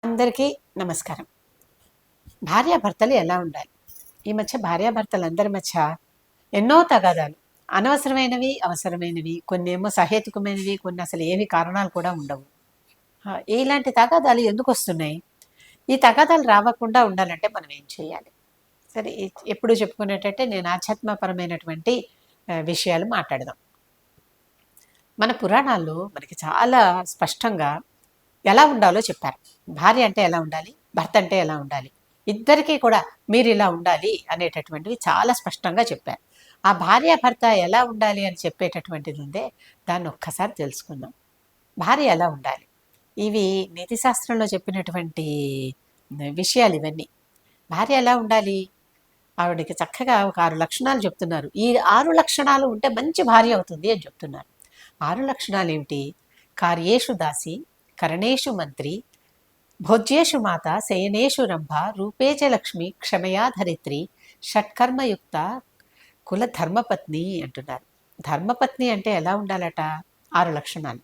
అందరికీ నమస్కారం. భార్యాభర్తలు ఎలా ఉండాలి? ఈ మధ్య భార్యాభర్తలందరి మధ్య ఎన్నో తగాదాలు, అనవసరమైనవి, అవసరమైనవి, కొన్నేమో సహేతుకమైనవి, కొన్ని అసలు ఏవి కారణాలు కూడా ఉండవు. ఇలాంటి తగాదాలు ఎందుకు వస్తున్నాయి? ఈ తగాదాలు రావకుండా ఉండాలంటే మనం ఏం చేయాలి? సరే, ఎప్పుడు చెప్పుకునేటట్టే నేను ఆధ్యాత్మపరమైనటువంటి విషయాలు మాట్లాడదాం. మన పురాణాల్లో మనకి చాలా స్పష్టంగా ఎలా ఉండాలో చెప్పారు. భార్య అంటే ఎలా ఉండాలి, భర్త అంటే ఎలా ఉండాలి, ఇద్దరికీ కూడా మీరు ఇలా ఉండాలి అనేటటువంటివి చాలా స్పష్టంగా చెప్పారు. ఆ భార్య భర్త ఎలా ఉండాలి అని చెప్పేటటువంటిది ఉందే, దాన్ని ఒక్కసారి తెలుసుకుందాం. భార్య ఎలా ఉండాలి, ఇవి నీతి శాస్త్రంలో చెప్పినటువంటి విషయాలు ఇవన్నీ. భార్య ఎలా ఉండాలి, ఆవిడకి చక్కగా ఒక 6 లక్షణాలు చెప్తున్నారు. ఈ 6 లక్షణాలు ఉంటే మంచి భార్య అవుతుంది అని చెప్తున్నారు. 6 లక్షణాలు ఏమిటి? కార్యేషు దాసి, కరణేషు మంత్రి, భోజ్యేషు మాత, శయనేషు రంభ, రూపేచ లక్ష్మి, క్షమయా ధరిత్రి, షట్కర్మయుక్త కుల ధర్మపత్ని అంటున్నారు. ధర్మపత్ని అంటే ఎలా ఉండాలట? 6 లక్షణాలు.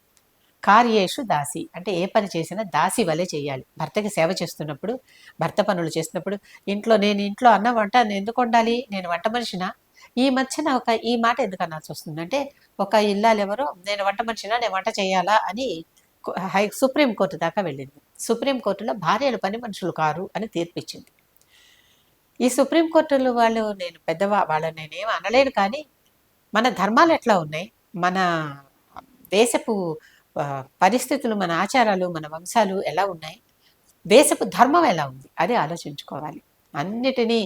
కార్యేషు దాసి అంటే ఏ పని చేసినా దాసి వలె చేయాలి. భర్తకి సేవ చేస్తున్నప్పుడు, భర్త పనులు చేస్తున్నప్పుడు, నేను ఇంట్లో అన్న వంట ఎందుకు వండాలి, నేను వంట మనిషినా? ఈ మధ్యన ఈ మాట ఎందుకు అనాల్సి వస్తుందంటే, ఒక ఇల్లాలు ఎవరో నేను వంట మనిషినా, నేను వంట చేయాలా అని సుప్రీంకోర్టు దాకా వెళ్ళింది. సుప్రీంకోర్టులో భార్యలు పని మనుషులు కారు అని తీర్పిచ్చింది. ఈ సుప్రీంకోర్టులు వాళ్ళు, నేను వాళ్ళని నేనేం అనలేను, కానీ మన ధర్మాలు ఎట్లా ఉన్నాయి, మన దేశపు పరిస్థితులు, మన ఆచారాలు, మన వంశాలు ఎలా ఉన్నాయి, దేశపు ధర్మం ఎలా ఉంది, అది ఆలోచించుకోవాలి. అన్నిటినీ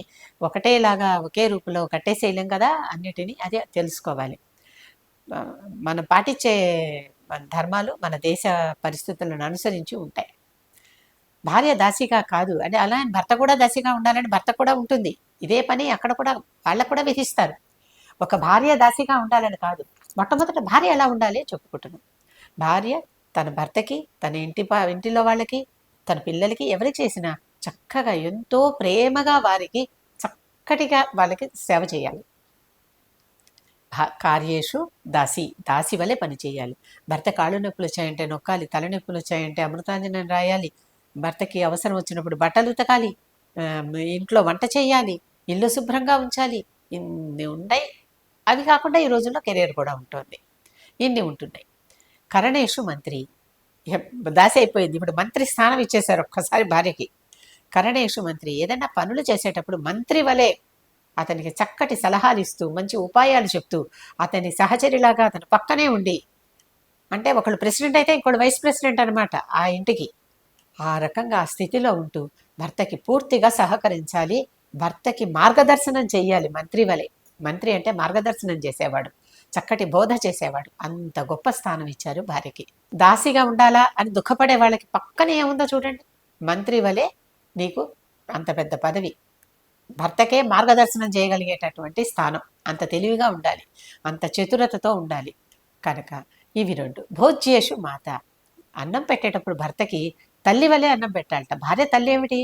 ఒకటేలాగా ఒకే రూపంలో కట్టేసేయలేం కదా, అన్నిటినీ అదే తెలుసుకోవాలి. మనం పాటించే ధర్మాలు మన దేశ పరిస్థితులను అనుసరించి ఉంటాయి. భార్య దాసిగా కాదు అంటే అలా భర్త కూడా దాసిగా ఉండాలని భర్త కూడా ఉంటుంది. ఇదే పని అక్కడ కూడా వాళ్ళకు కూడా విధిస్తారు. ఒక భార్య దాసిగా ఉండాలని కాదు, మొట్టమొదట భార్య ఎలా ఉండాలి చెప్పుకుంటున్నాం. భార్య తన భర్తకి, తన ఇంటిలో వాళ్ళకి, తన పిల్లలకి, ఎవరికి చేసినా చక్కగా ఎంతో ప్రేమగా వారికి చక్కటిగా వాళ్ళకి సేవ చేయాలి. కార్యేషు దాసి, దాసి వలె పని చేయాలి. భర్త కాళ్ళు నొప్పులు వచ్చాయంటే నొక్కాలి, తలనొప్పులు వచ్చాయంటే అమృతాంజనం రాయాలి, భర్తకి అవసరం వచ్చినప్పుడు బట్టలు ఉతకాలి, ఇంట్లో వంట చేయాలి, ఇల్లు శుభ్రంగా ఉంచాలి. ఇన్ని ఉన్నాయి. అవి కాకుండా ఈ రోజుల్లో కెరీర్ కూడా ఉంటుంది. ఇన్ని ఉంటున్నాయి. కరణేషు మంత్రి, దాసి అయిపోయింది, ఇప్పుడు మంత్రి స్థానం ఇచ్చేశారు ఒక్కసారి భార్యకి. కరణేషు మంత్రి, ఏదైనా పనులు చేసేటప్పుడు మంత్రి వలె అతనికి చక్కటి సలహాలు ఇస్తూ, మంచి ఉపాయాలు చెప్తూ, అతని సహచరిలాగా అతని పక్కనే ఉండి, అంటే ఒకళ్ళు ప్రెసిడెంట్ అయితే ఇంకోటి వైస్ ప్రెసిడెంట్ అనమాట ఆ ఇంటికి. ఆ రకంగా ఆ స్థితిలో ఉంటూ భర్తకి పూర్తిగా సహకరించాలి, భర్తకి మార్గదర్శనం చెయ్యాలి మంత్రి వలె. మంత్రి అంటే మార్గదర్శనం చేసేవాడు, చక్కటి బోధ చేసేవాడు. అంత గొప్ప స్థానం ఇచ్చారు భార్యకి. దాసిగా ఉండాలా అని దుఃఖపడే వాళ్ళకి పక్కనే ఏముందో చూడండి. మంత్రి వలె నీకు అంత పెద్ద పదవి, భర్తకే మార్గదర్శనం చేయగలిగేటటువంటి స్థానం. అంత తెలివిగా ఉండాలి, అంత చతురతతో ఉండాలి. కనుక ఇవి 2. భోజ్యేషు మాత, అన్నం పెట్టేటప్పుడు భర్తకి తల్లి వలె అన్నం పెట్టాలట. భార్య తల్లి ఏమిటి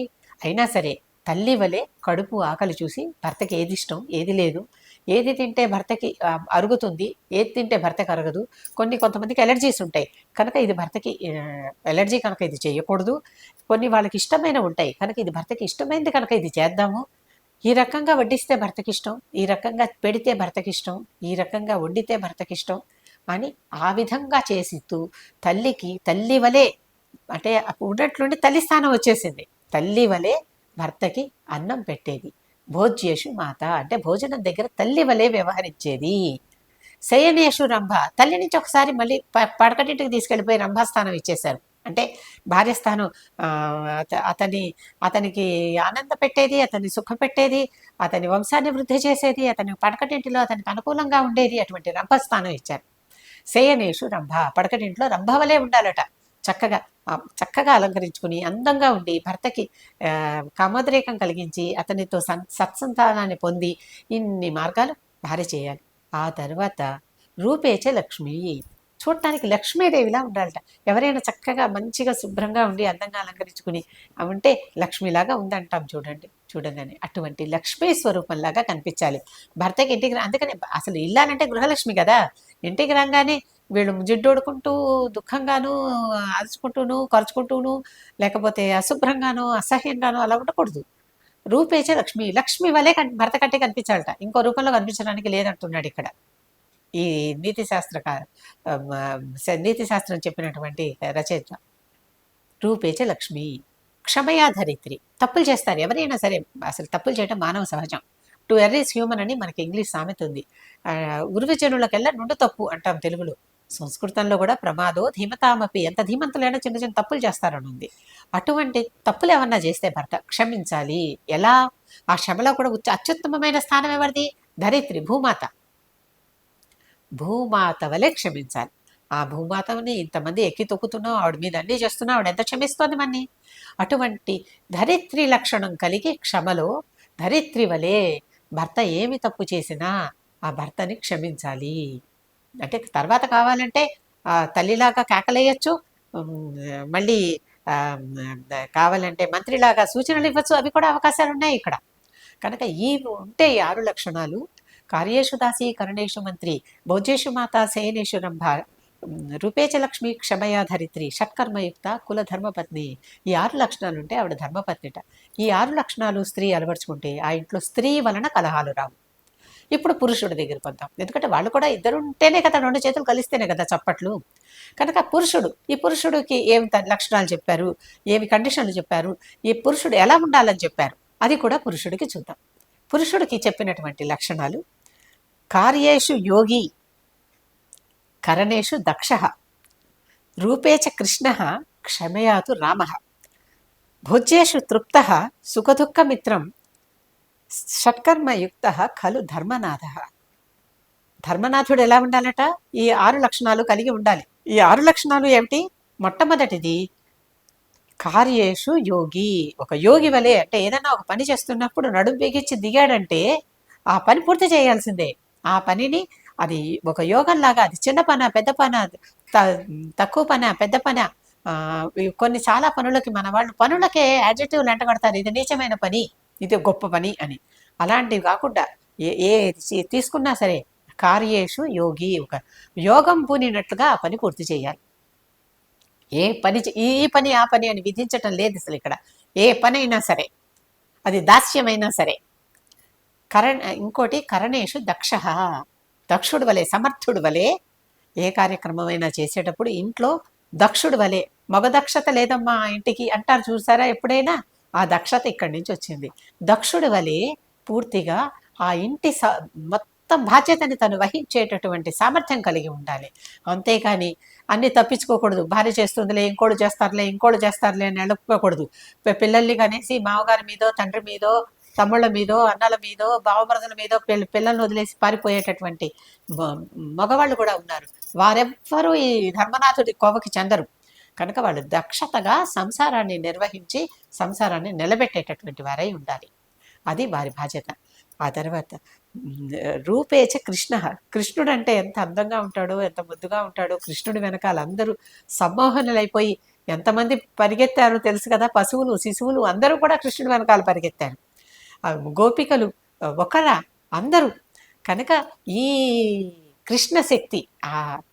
అయినా సరే, తల్లి వలె కడుపు ఆకలి చూసి భర్తకి ఏది ఇష్టం, ఏది లేదు, ఏది తింటే భర్తకి అరుగుతుంది, ఏది తింటే భర్తకి అరగదు. కొంతమందికి ఎలర్జీస్ ఉంటాయి కనుక ఇది భర్తకి ఎలర్జీ కనుక ఇది చేయకూడదు. కొన్ని వాళ్ళకి ఇష్టమైన ఉంటాయి కనుక ఇది భర్తకి ఇష్టమైంది కనుక ఇది చేద్దాము. ఈ రకంగా వడ్డిస్తే భర్తకి ఇష్టం, ఈ రకంగా పెడితే భర్తకి ఇష్టం, ఈ రకంగా వండితే భర్తకి ఇష్టం అని ఆ విధంగా చేసిస్తూ తల్లికి తల్లి వలె, అంటే ఉన్నట్లుండి తల్లి స్థానం వచ్చేసింది. తల్లి వలె భర్తకి అన్నం పెట్టేది. భోజ్యేషు మాత అంటే భోజనం దగ్గర తల్లి వలె వ్యవహరించేది. శయనేషు రంభ, తల్లి నుంచి ఒకసారి మళ్ళీ పడకటింటికి తీసుకెళ్ళిపోయి రంభాస్థానం ఇచ్చేశారు. అంటే భార్య స్థానం, అతనికి ఆనంద పెట్టేది, అతన్ని సుఖ పెట్టేది, అతని వంశాన్ని వృద్ధి చేసేది, అతని పడకటింటిలో అతనికి అనుకూలంగా ఉండేది, అటువంటి రంభస్థానం ఇచ్చారు. శయనేషు రంభ, పడకటింట్లో రంభ వలె ఉండాలట. చక్కగా అలంకరించుకుని అందంగా ఉండి భర్తకి కామోద్రేకం కలిగించి అతనితో సత్సంతానాన్ని పొంది ఇన్ని మార్గాలు భార్య చేయాలి. ఆ తర్వాత రూపేచ లక్ష్మి, చూడటానికి లక్ష్మీదేవిలా ఉండాలట. ఎవరైనా చక్కగా మంచిగా శుభ్రంగా ఉండి అందంగా అలంకరించుకుని ఉంటే లక్ష్మిలాగా ఉందంటాం చూడంగానే అటువంటి లక్ష్మీ స్వరూపంలాగా కనిపించాలి భర్తకి. ఇంటికి అందుకని అసలు ఇల్లాలంటే గృహలక్ష్మి కదా. ఇంటికి రాగానే వీళ్ళు జిడ్డోడుకుంటూ దుఃఖంగాను, అరుచుకుంటూను, ఖర్చుకుంటూను, లేకపోతే అశుభ్రంగాను, అసహ్యంగాను అలా ఉండకూడదు. రూపేచ లక్ష్మి, లక్ష్మి వలె భర్త కంటే కనిపించాలట, ఇంకో రూపంలో కనిపించడానికి లేదంటున్నాడు ఇక్కడ ఈ నీతి శాస్త్ర నీతి శాస్త్రం చెప్పినటువంటి రచయిత. రూపేచ లక్ష్మి, క్షమయా ధరిత్రి. తప్పులు చేస్తారు ఎవరైనా సరే, అసలు తప్పులు చేయడం మానవ సహజం. టు ఎర్ర్ ఈస్ హ్యూమన్ అని మనకి ఇంగ్లీష్ సామెత ఉంది. ఉరువిజనులకెల్లా నుండు తప్పు అంటాం తెలుగులో. సంస్కృతంలో కూడా ప్రమాదో ధీమతామపి, ఎంత ధీమంతులైనా చిన్న చిన్న తప్పులు చేస్తారని ఉంది. అటువంటి తప్పులు ఏమన్నా చేస్తే భర్త క్షమించాలి. ఎలా? ఆ క్షమలో కూడా అత్యుత్తమమైన స్థానం ఎవరిది? ధరిత్రి, భూమాత. భూమాత వలె క్షమించాలి. ఆ భూమాతని ఇంతమంది ఎక్కి తొక్కుతున్నావు, ఆవిడ మీద అన్నీ చేస్తున్నావు, ఆవిడ ఎంత క్షమిస్తోంది మన్ని. అటువంటి ధరిత్రి లక్షణం కలిగి క్షమలో ధరిత్రి వలె భర్త ఏమి తప్పు చేసినా ఆ భర్తని క్షమించాలి. అంటే తర్వాత కావాలంటే తల్లిలాగా కేకలేయచ్చు, మళ్ళీ కావాలంటే మంత్రిలాగా సూచనలు ఇవ్వచ్చు, అవి కూడా అవకాశాలు ఉన్నాయి ఇక్కడ. కనుక ఈ ఉంటే ఈ 6 లక్షణాలు, కార్యేషు దాసి కరణేషు మంత్రి, భోజేషు మాత శయనేషు రంభ, రూపేచ లక్ష్మి క్షమయా ధరిత్రి, షట్కర్మయుక్త కుల ధర్మపత్ని. ఈ 6 లక్షణాలు ఉంటే ఆవిడ ధర్మపత్నిట. ఈ 6 లక్షణాలు స్త్రీ అలవర్చుకుంటే ఆ ఇంట్లో స్త్రీ వలన కలహాలు రావు. ఇప్పుడు పురుషుడి దగ్గరికి వద్దాం. ఎందుకంటే వాళ్ళు కూడా ఇద్దరు ఉంటేనే కదా, 2 చేతులు కలిస్తేనే కదా చప్పట్లు. కనుక పురుషుడు, ఈ పురుషుడికి ఏమి లక్షణాలు చెప్పారు, ఏమి కండిషన్లు చెప్పారు, ఈ పురుషుడు ఎలా ఉండాలని చెప్పారు, అది కూడా పురుషుడికి చూద్దాం. పురుషుడికి చెప్పినటువంటి లక్షణాలు: కార్యేషు యోగి, కరణేషు దక్ష, రూపేచ కృష్ణ, క్షమయాతు రామ, భోజ్యేషు తృప్త, సుఖదుఃఖమిత్రం, షట్కర్మయుక్త ఖలు ధర్మనాథ. ధర్మనాథుడు ఎలా ఉండాలట? ఈ 6 లక్షణాలు కలిగి ఉండాలి. ఈ 6 లక్షణాలు ఏమిటి? మొట్టమొదటిది కార్యేషు యోగి. ఒక యోగి వలె, అంటే ఏదైనా ఒక పని చేస్తున్నప్పుడు నడుం బిగించి దిగాడంటే ఆ పని పూర్తి చేయాల్సిందే. ఆ పనిని అది ఒక యోగంలాగా, అది చిన్న పన, పెద్ద పన, తక్కువ పన, పెద్ద పన, కొన్ని చాలా పనులకి మన వాళ్ళు పనులకే యాడ్జెక్టివ్లు ఎంటగడతారు, ఇది నీచమైన పని, ఇది గొప్ప పని అని. అలాంటివి కాకుండా ఏ తీసుకున్నా సరే కార్యేషు యోగి, ఒక యోగం పూనినట్లుగా ఆ పని పూర్తి చేయాలి. ఏ పని ఈ పని ఆ పని అని విధించటం లేదు అసలు ఇక్కడ. ఏ పని అయినా సరే, అది దాస్యమైనా సరే. ఇంకోటి కరణేషు దక్ష, దక్షుడు వలె, సమర్థుడు వలె ఏ కార్యక్రమమైనా చేసేటప్పుడు ఇంట్లో దక్షుడు వలె. మగ దక్షత లేదమ్మా ఇంటికి అంటారు చూసారా ఎప్పుడైనా? ఆ దక్షత ఇక్కడి నుంచి వచ్చింది. దక్షుడు వలె పూర్తిగా ఆ ఇంటి మొత్తం బాధ్యతని తను వహించేటటువంటి సామర్థ్యం కలిగి ఉండాలి. అంతేకాని అన్ని తప్పించుకోకూడదు. భార్య చేస్తుందిలే, ఇంకోడు చేస్తారులే అని అడుక్కోకూడదు. పిల్లల్ని కనేసి మామగారి మీదో, తండ్రి మీదో, తమ్ముళ్ళ మీదో, అన్నల మీదో, బావమరదల మీదో పిల్లల్ని వదిలేసి పారిపోయేటటువంటి మగవాళ్ళు కూడా ఉన్నారు. వారెవ్వరూ ఈ ధర్మనాథుడి కోవకి చెందరు. కనుక వాళ్ళు దక్షతగా సంసారాన్ని నిర్వహించి సంసారాన్ని నిలబెట్టేటటువంటి వారై ఉండాలి. అది వారి బాధ్యత. ఆ తర్వాత రూపేచ కృష్ణ, కృష్ణుడు అంటే ఎంత అందంగా ఉంటాడో, ఎంత ముద్దుగా ఉంటాడో. కృష్ణుడి వెనకాల అందరూ సమ్మోహనులైపోయి ఎంతమంది పరిగెత్తారో తెలుసు కదా. పశువులు, శిశువులు అందరూ కూడా కృష్ణుడి వెనకాల పరిగెత్తారు. గోపికలు ఒకరా, అందరూ. కనుక ఈ కృష్ణ శక్తి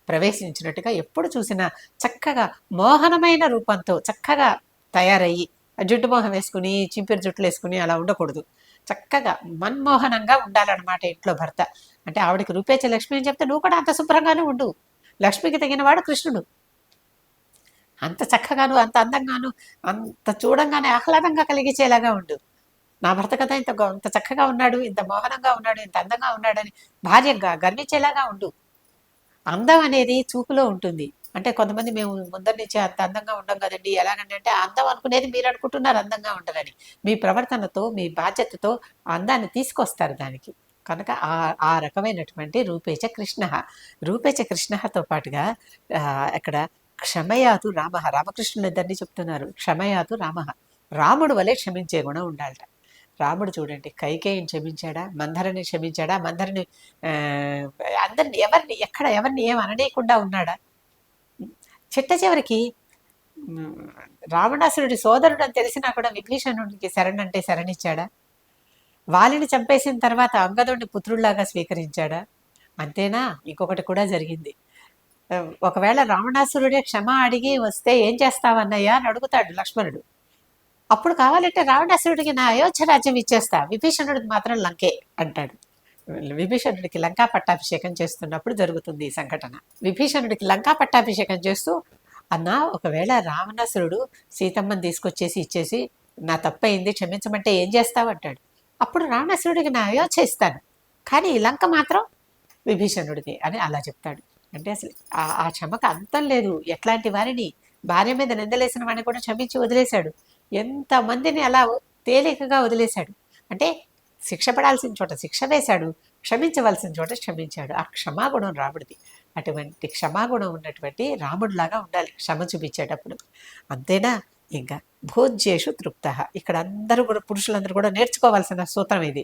ప్రవేశించినట్టుగా ఎప్పుడు చూసినా చక్కగా మోహనమైన రూపంతో చక్కగా తయారయ్యి, జుట్టు మోహం వేసుకుని, చింపిరి జుట్లు వేసుకుని అలా ఉండకూడదు. చక్కగా మన్మోహనంగా ఉండాలన్నమాట ఇంట్లో భర్త. అంటే ఆవిడకి రూపేచ లక్ష్మి అని చెప్తే నువ్వు కూడా అంత శుభ్రంగానే ఉండు. లక్ష్మికి తగినవాడు కృష్ణుడు. అంత చక్కగాను, అంత అందంగాను, అంత చూడంగానే ఆహ్లాదంగా కలిగించేలాగా ఉండు. నా భర్త కదా ఇంత చక్కగా ఉన్నాడు, ఇంత మోహనంగా ఉన్నాడు, ఇంత అందంగా ఉన్నాడని భార్య గర్వించేలాగా ఉండు. అందం అనేది చూపులో ఉంటుంది. అంటే కొంతమంది మేము ముందర నుంచి అంత అందంగా ఉండం కదండి, ఎలాగంటే అందం అనుకునేది మీరు అనుకుంటున్నారు అందంగా ఉండరని. మీ ప్రవర్తనతో, మీ బాధ్యతతో అందాన్ని తీసుకొస్తారు దానికి. కనుక ఆ రకమైనటువంటి రూపేచ కృష్ణ. రూపేచ కృష్ణతో పాటుగా అక్కడ క్షమయాతు రామ, రామకృష్ణులు ఇద్దరిని చెప్తున్నారు. క్షమయాతు రామ, రాముడు వలె క్షమించే గుణం ఉండాలట. రాముడు చూడండి, కైకేయిని క్షమించాడా, మందరని క్షమించాడా, మందరిని అందరిని ఎవరిని ఏం అననీయకుండా ఉన్నాడా? చిట్ట చివరికి రావణాసురుడి సోదరుడు అని తెలిసినా కూడా విభీషణుడికి శరణంటే శరణిచ్చాడా? వాలిని చంపేసిన తర్వాత అంగదుడిని పుత్రుల్లాగా స్వీకరించాడా? అంతేనా? ఇంకొకటి కూడా జరిగింది. ఒకవేళ రావణాసురుడే క్షమ అడిగి వస్తే ఏం చేస్తావన్నయ్య అని అడుగుతాడు లక్ష్మణుడు. అప్పుడు కావాలంటే రావణాసురుడికి నా అయోధ్య రాజ్యం ఇచ్చేస్తా, విభీషణుడికి మాత్రం లంకే అంటాడు. విభీషణుడికి లంకా పట్టాభిషేకం చేస్తున్నప్పుడు జరుగుతుంది ఈ సంఘటన. విభీషణుడికి లంకా పట్టాభిషేకం చేస్తూ, అన్నా ఒకవేళ రావణాసురుడు సీతమ్మని తీసుకొచ్చేసి ఇచ్చేసి నా తప్పయింది క్షమించమంటే ఏం చేస్తావు అంటాడు. అప్పుడు రావణాసురుడికి నా అయోధ్య ఇస్తాను, కానీ ఈ లంక మాత్రం విభీషణుడిది అని అలా చెప్తాడు. అంటే అసలు ఆ క్షమకు అంతం లేదు. ఎట్లాంటి వారిని, భార్య మీద నిందలేసిన వాడిని కూడా క్షమించి వదిలేశాడు. ఎంతమందిని అలా తేలికగా వదిలేశాడు. అంటే శిక్ష పడాల్సిన చోట శిక్ష వేశాడు, క్షమించవలసిన చోట క్షమించాడు. ఆ క్షమాగుణం రాముడిది. అటువంటి క్షమాగుణం ఉన్నటువంటి రాముడిలాగా ఉండాలి క్షమ చూపించేటప్పుడు. అంతేనా? ఇంకా భోజ్యేషు తృప్త. ఇక్కడ అందరూ కూడా, పురుషులందరూ కూడా నేర్చుకోవాల్సిన సూత్రం ఇది.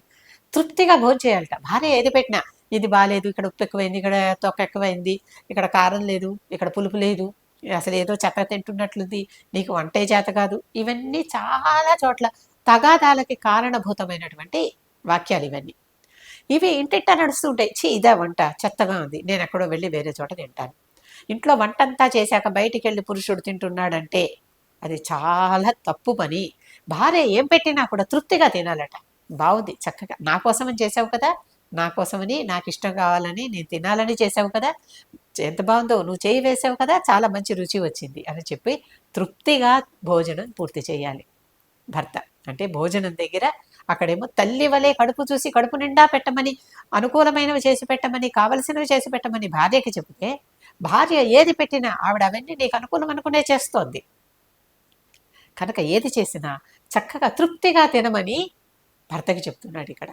తృప్తిగా భోజనం చేయాలట. భార్య ఏది పెట్టినా, ఇది బాగాలేదు, ఇక్కడ ఉప్పు ఎక్కువైంది, ఇక్కడ తొక్క ఎక్కువైంది, ఇక్కడ కారం లేదు, ఇక్కడ పులుపు లేదు, అసలు ఏదో చెత్త తింటున్నట్లుంది, నీకు వంటే చేత కాదు, ఇవన్నీ చాలా చోట్ల తగాదాలకి కారణభూతమైనటువంటి వాక్యాలు ఇవన్నీ. ఇవి ఇంటింటా నడుస్తుంటాయి. ఇదే వంట చెత్తగా ఉంది, నేను ఎక్కడో వెళ్ళి వేరే చోట తింటాను. ఇంట్లో వంట అంతా చేశాక బయటికి వెళ్ళి పురుషుడు తింటున్నాడంటే అది చాలా తప్పు పని. భార్య ఏం పెట్టినా కూడా తృప్తిగా తినాలట. బాగుంది, చక్కగా నా కోసమని చేసావు కదా, నా కోసమని, నాకు ఇష్టం కావాలని, నేను తినాలని చేసావు కదా, ఎంత బాగుందో, నువ్వు చేయి వేసావు కదా, చాలా మంచి రుచి వచ్చింది అని చెప్పి తృప్తిగా భోజనం పూర్తి చేయాలి భర్త. అంటే భోజనం దగ్గర అక్కడేమో తల్లి వలె కడుపు చూసి కడుపు నిండా పెట్టమని, అనుకూలమైనవి చేసి పెట్టమని, కావలసినవి చేసి పెట్టమని భార్యకి చెబితే, భార్య ఏది పెట్టినా ఆవిడ అవన్నీ నీకు అనుకూలం అనుకునే చేస్తోంది. కనుక ఏది చేసినా చక్కగా తృప్తిగా తినమని భర్తకి చెప్తున్నాడు ఇక్కడ.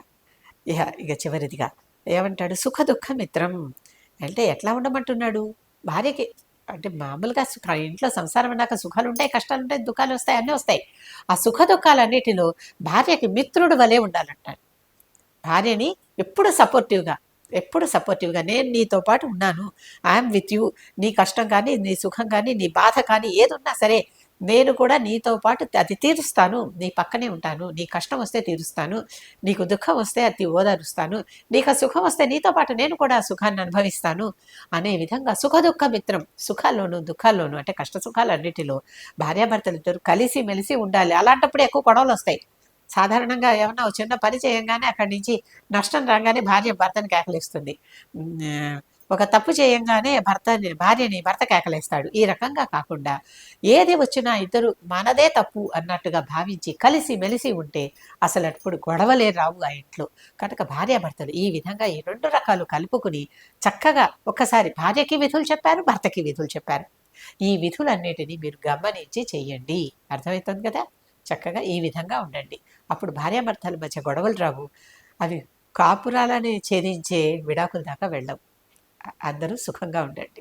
ఇక చివరిదిగా ఏమంటాడు? సుఖ దుఃఖ మిత్రం. అంటే ఎట్లా ఉండమంటున్నాడు భార్యకి? అంటే మామూలుగా ఇంట్లో సంసారం అన్నాక సుఖాలు ఉంటాయి, కష్టాలు ఉంటాయి, దుఃఖాలు వస్తాయి, అన్నీ వస్తాయి. ఆ సుఖ దుఃఖాలన్నిటిలో భార్యకి మిత్రుడు వలె ఉండాలంటాడు. భార్యని ఎప్పుడు సపోర్టివ్గా నేను నీతో పాటు ఉన్నాను, ఐఎమ్ విత్ యూ. నీ కష్టం కానీ, నీ సుఖం కానీ, నీ బాధ కానీ ఏది ఉన్నా సరే నేను కూడా నీతో పాటు అది తీరుస్తాను, నీ పక్కనే ఉంటాను. నీ కష్టం వస్తే తీరుస్తాను, నీకు దుఃఖం వస్తే అది ఓదారుస్తాను, నీకు సుఖం వస్తే నీతో పాటు నేను కూడా సుఖాన్ని అనుభవిస్తాను అనే విధంగా సుఖ దుఃఖ మిత్రం. సుఖాల్లోనూ దుఃఖాల్లోనూ, అంటే కష్ట సుఖాలన్నిటిలో భార్యాభర్తలు ఇద్దరు కలిసి మెలిసి ఉండాలి. అలాంటప్పుడు ఎక్కువ గొడవలు వస్తాయి. సాధారణంగా ఏమన్నా చిన్న పని చేయంగానే అక్కడి నుంచి నష్టం రాగానే భార్య భర్తని కేకలేస్తుంది. ఒక తప్పు చేయంగానే భార్యని భర్త కేకలేస్తాడు. ఈ రకంగా కాకుండా ఏది వచ్చినా ఇద్దరు మనదే తప్పు అన్నట్టుగా భావించి కలిసి మెలిసి ఉంటే అసలు అప్పుడు గొడవలే రావు ఆ ఇంట్లో. కనుక భార్యాభర్తలు ఈ విధంగా ఈ రెండు రకాలు కలుపుకుని చక్కగా ఒక్కసారి భార్యకి విధులు చెప్పారు, భర్తకి విధులు చెప్పారు. ఈ విధులన్నిటినీ మీరు గమనించి చెయ్యండి. అర్థమవుతుంది కదా? చక్కగా ఈ విధంగా ఉండండి. అప్పుడు భార్యాభర్తల మధ్య గొడవలు రావు. అవి కాపురాలని ఛేదించే విడాకుల దాకా వెళ్ళవు. అందరూ సుఖంగా ఉండండి.